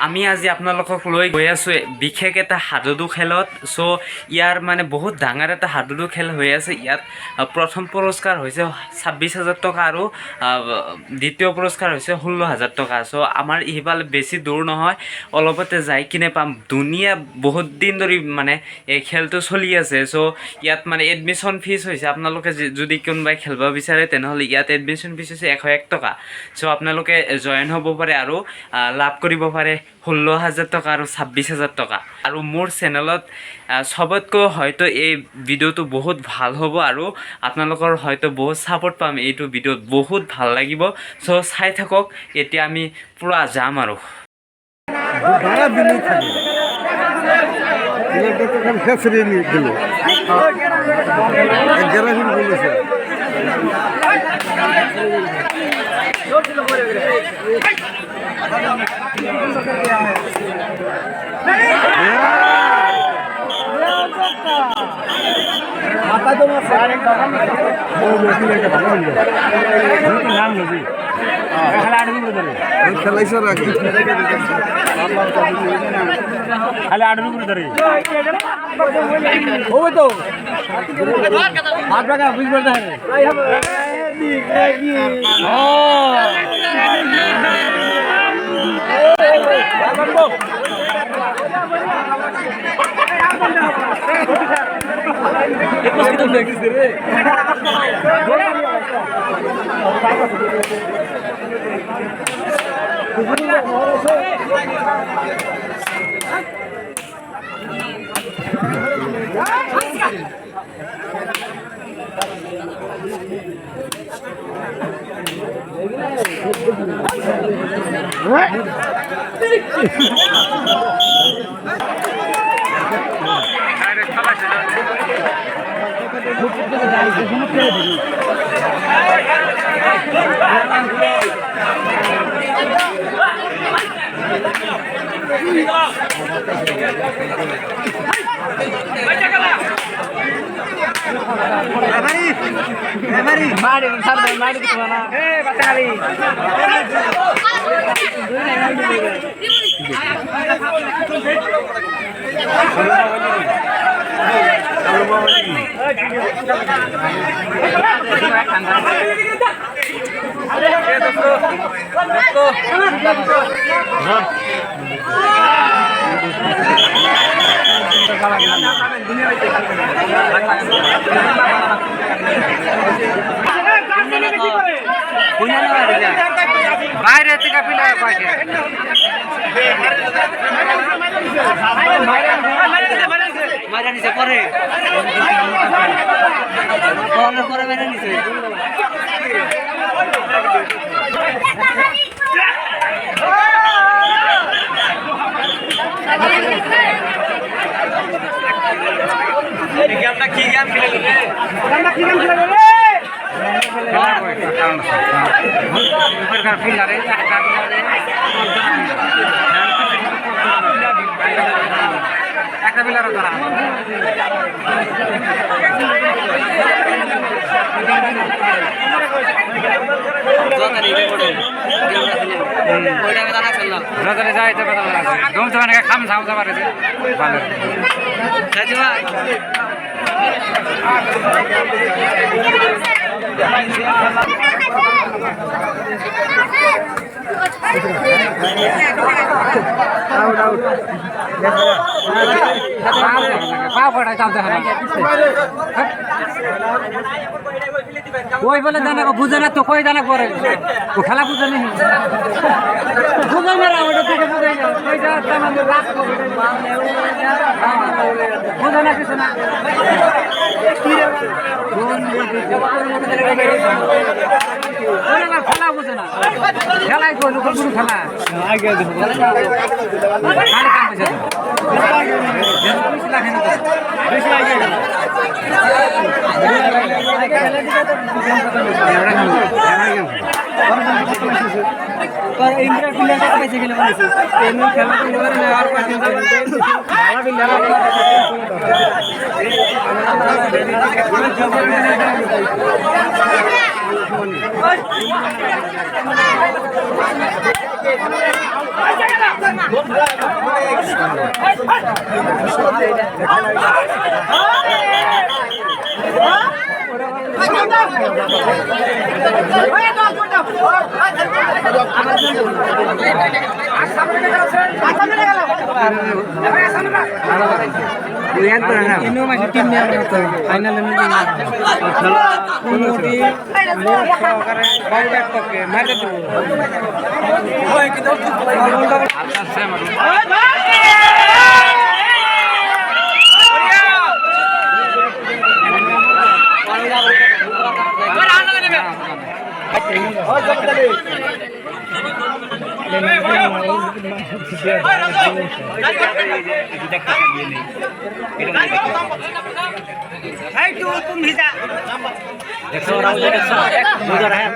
আমি আজি আপোনালোকক লৈ গৈ আছোঁ বিশেষ এটা হাডুডু খেলত। চ' ইয়াৰ মানে বহুত ডাঙৰ এটা হাডুডু খেল হৈ আছে। ইয়াত প্ৰথম পুৰস্কাৰ হৈছে 26,000 টকা আৰু দ্বিতীয় পুৰস্কাৰ হৈছে 16,000 টকা। চ' আমাৰ ইফালে বেছি দূৰ নহয়, অলপতে যাই কিনে পাম। ধুনীয়া বহুত দিন ধৰি মানে এই খেলটো চলি আছে। চ' ইয়াত মানে এডমিশ্যন ফিজ হৈছে, আপোনালোকে যদি কোনোবাই খেলিব বিচাৰে তেনেহ'লে ইয়াত এডমিশ্যন ফিজ হৈছে 101 টকা। চ' আপোনালোকে জইন হ'ব পাৰে আৰু লাভ কৰিব পাৰে 16,000 টকা আৰু 26,000 টকা। আৰু মোৰ চেনেলত চবতকৈ হয়তো এই ভিডিঅ'টো বহুত ভাল হ'ব আৰু আপোনালোকৰ হয়তো বহুত ছাপোৰ্ট পাম। এইটো ভিডিঅ'ত বহুত ভাল লাগিব। চ' চাই থাকক, এতিয়া আমি পূৰা যাম আৰু বাইরে থেকে পিলার পাইছে মারা নিছে পরে পরে মেরে নিছে গেমটা কি গেম খেলে রে আমরা কি গেম খেলে রে একটা বিলার ধরা যায় তো কথা দম জমানে খাম খাম যাবার ভালো ওই বলে জানা বুঝে না তো কই জানা করে খেলা বুঝে নেই বুঝে না ওটা থেকে বুঝে না বুঝে না কিছু না খেলা বুঝে না খেলাই কই লোক গুরু খেলা আগে কাম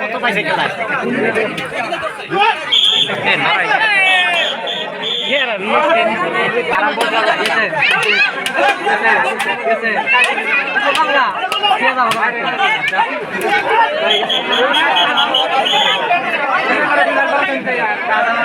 কত পাইছে খেলা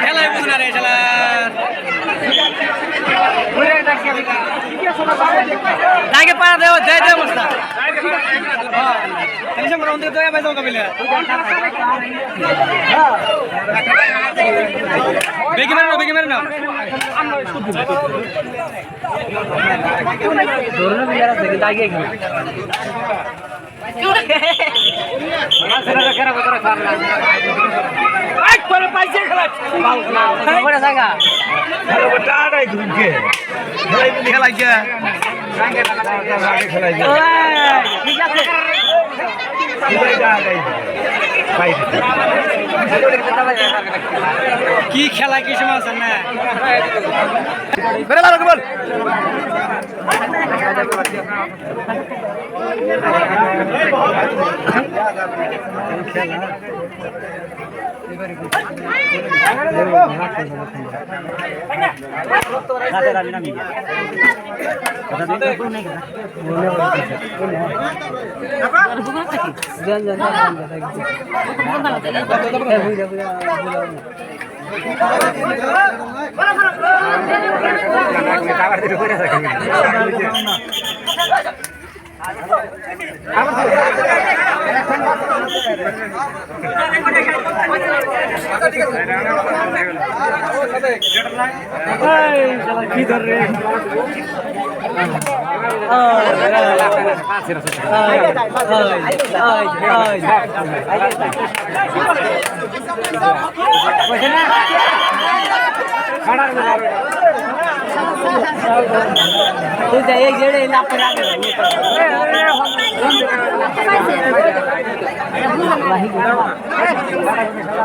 খেলায় বুঝনা রে খেলা দাগে পাড়া দেও জয় দেও মস্তা টেনশন করো অন্তত দয়া পাইছো কবিলে বেগে মেরে না দৌড়নো বিয়ার আছে দাগে গেল সেটা কেরা করে খারাপ এক করে পাইছে খেলা বড় জায়গা বড় আড়াই ঘুরকে খেলাই কে খেলাই কে ঠিক আছে কি খেলা কি সময় আছে না বেরে লাগবে বল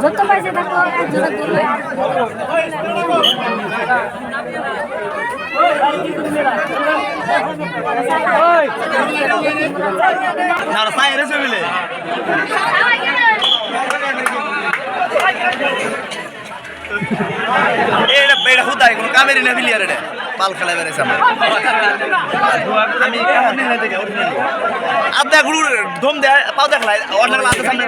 যত পাইছে দেখো কামেরি না বিলিয়ার পাল খেলা বেড়েছে আমি আদা গুড় ধম দেয় পাও দেখলাই অন্য সামনে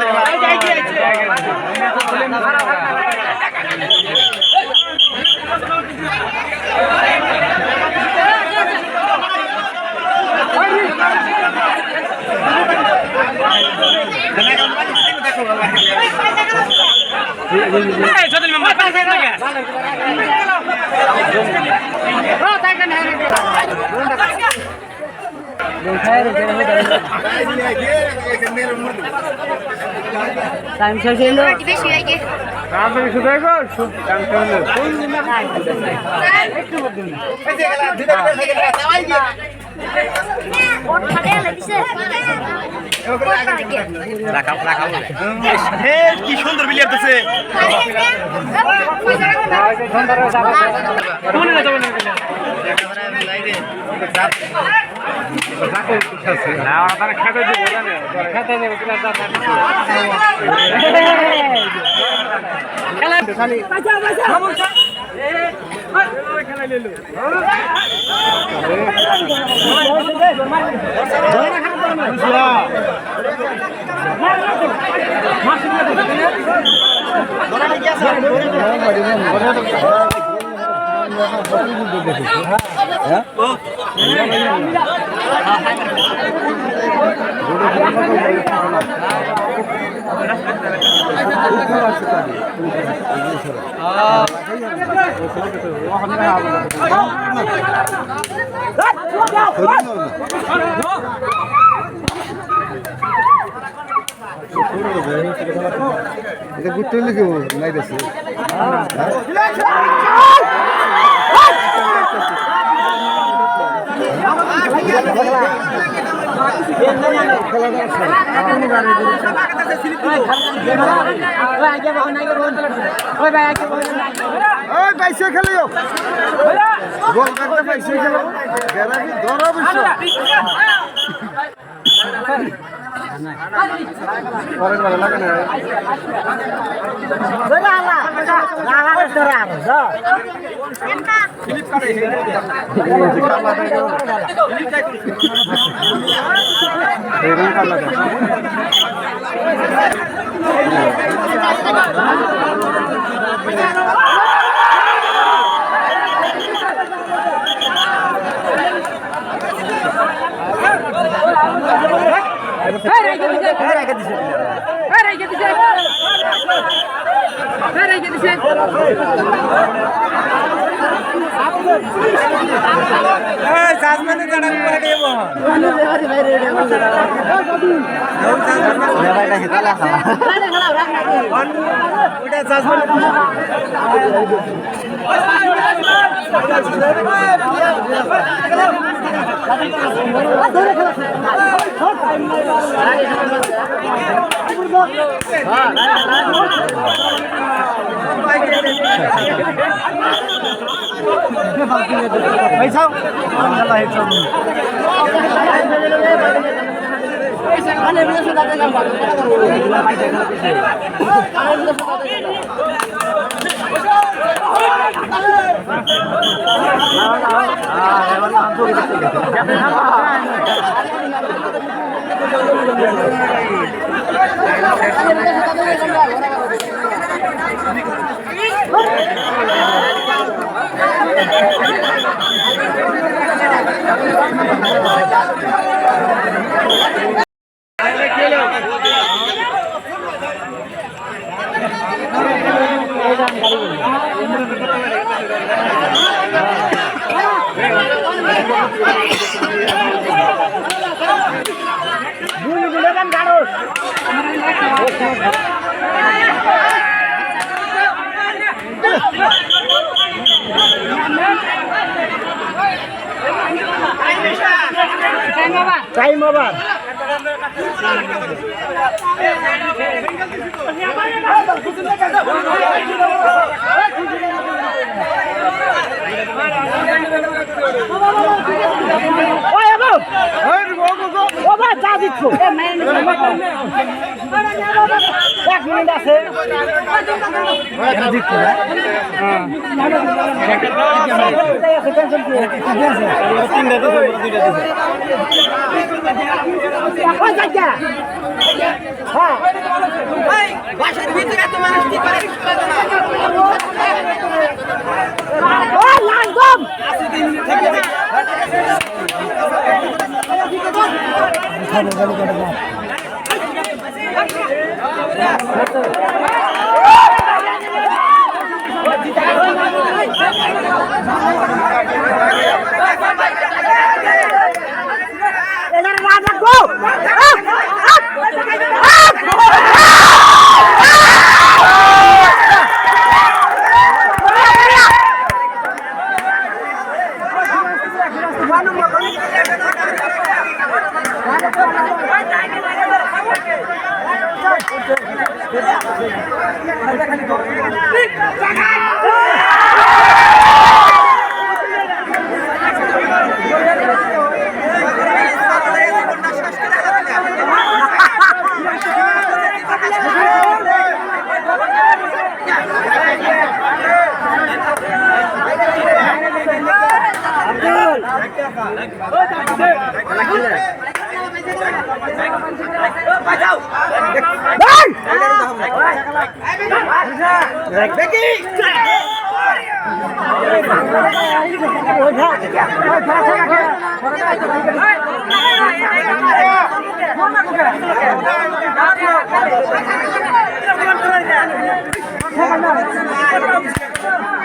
টাইম শেষ হইলো কি সুন্দর বিলিয়ারতেছে না ওরা তারা খেতে দিবে জানে খেতে দেবে কিনা তা খেলা খালি খেলা নিলো এটা গুটে লিখে নাই দেশে পাইছে খেলিও গোল করতে পাইছে খেলো ধরো বিশ্ব পরের বেলা লাগে না Time over.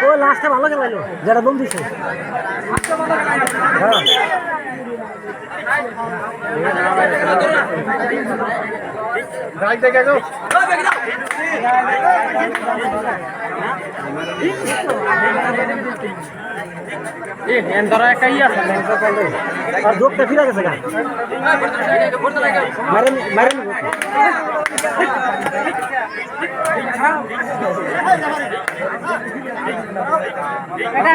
ও লাস্টে ভালো খেলাইলো যেটা দম দিছে আর দোকটা ফিরে গেছে গা মারেন মারেন এটা